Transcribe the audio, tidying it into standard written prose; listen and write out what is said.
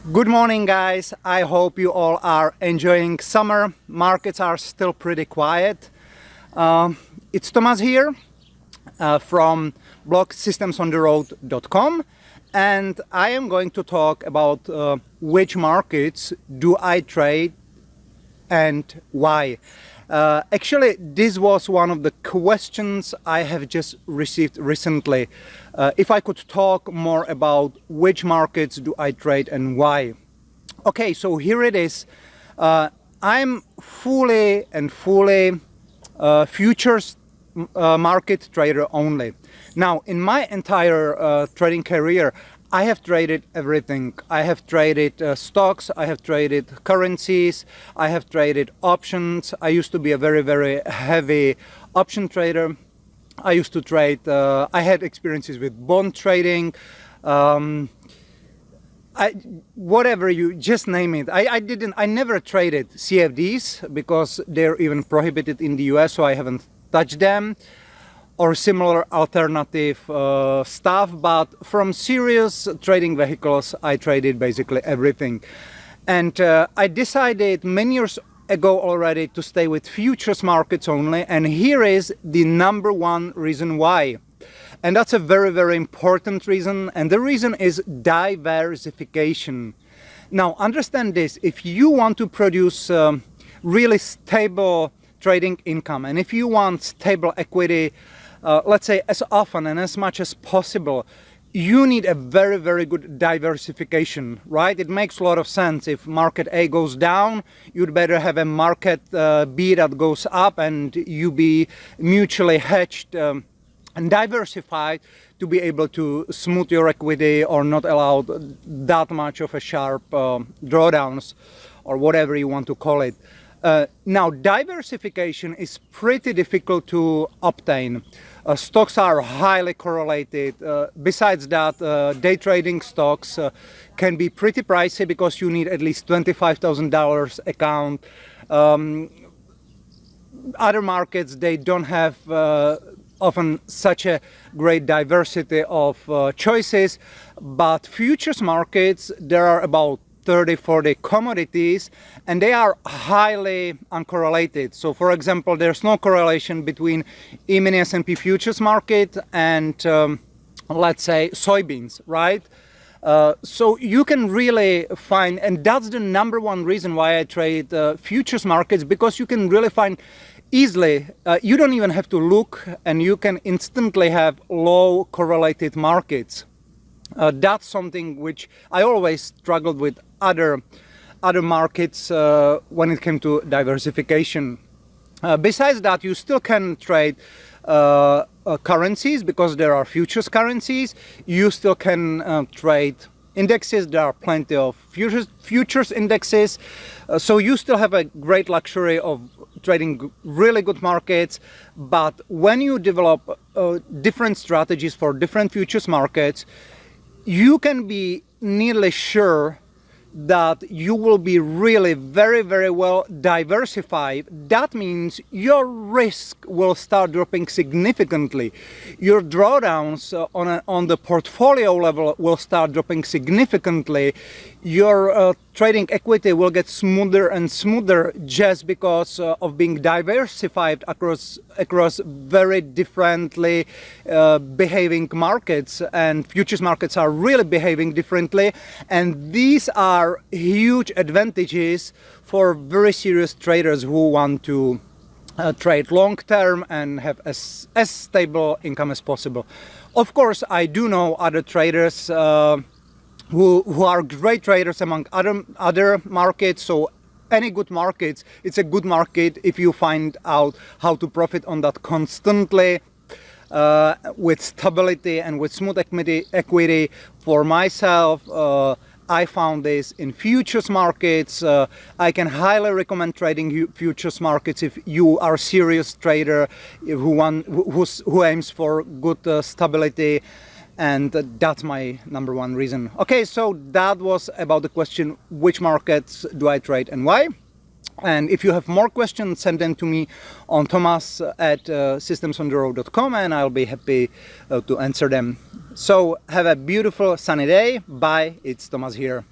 Good morning, guys. I hope you all are enjoying summer. Markets are still pretty quiet. It's Thomas here from blog systemsontheroad.com, and I am going to talk about which markets do I trade and why. Actually, this was one of the questions I have just received recently. If I could talk more about which markets do I trade and why. Okay, so here it is. I'm fully futures market trader only. Now, in my entire trading career, I have traded everything. I have traded stocks, I have traded currencies, I have traded options. I used to be a very heavy option trader. I used to trade, I had experiences with bond trading, whatever, you just name it. I never traded CFDs because they're even prohibited in the US, so I haven't touched them, or similar alternative stuff. But from serious trading vehicles, I traded basically everything. And I decided many years ago already to stay with futures markets only, and here is the number one reason why. And that's a very important reason, and the reason is diversification. Now understand this: if you want to produce really stable trading income, and if you want stable equity, let's say as often and as much as possible, you need a very good diversification, right? It makes a lot of sense. If market A goes down, you'd better have a market B that goes up, and you be mutually hedged and diversified to be able to smooth your equity or not allow that much of a sharp drawdowns, or whatever you want to call it. Now, diversification is pretty difficult to obtain. Stocks are highly correlated. Besides that, day trading stocks can be pretty pricey because you need at least $25,000 account. Other markets, they don't have often such a great diversity of choices, but futures markets, there are about 30-40 commodities, and they are highly uncorrelated. So for example, there's no correlation between E-mini S&P futures market and let's say soybeans, right? So you can really find, and that's the number one reason why I trade futures markets, because you can really find easily, you don't even have to look, and you can instantly have low correlated markets. That's something which I always struggled with other markets when it came to diversification. Besides that, you still can trade currencies because there are futures currencies. You still can trade indexes. There are plenty of futures indexes. So you still have a great luxury of trading really good markets. But when you develop different strategies for different futures markets, you can be nearly sure that you will be really very well diversified. That means your risk will start dropping significantly. Your drawdowns on the portfolio level will start dropping significantly. Your trading equity will get smoother and smoother just because of being diversified across very differently behaving markets, and futures markets are really behaving differently, and these are huge advantages for very serious traders who want to trade long term and have as stable income as possible. Of course, I do know other traders who are great traders among other markets. So any good markets, it's a good market if you find out how to profit on that constantly with stability and with smooth equity. For myself, I found this in futures markets. I can highly recommend trading futures markets if you are a serious trader who aims for good stability. And that's my number one reason. Okay, so that was about the question, which markets do I trade and why? And if you have more questions, send them to me on thomas@systemsontheroad.com, and I'll be happy to answer them. So have a beautiful sunny day. Bye, it's Thomas here.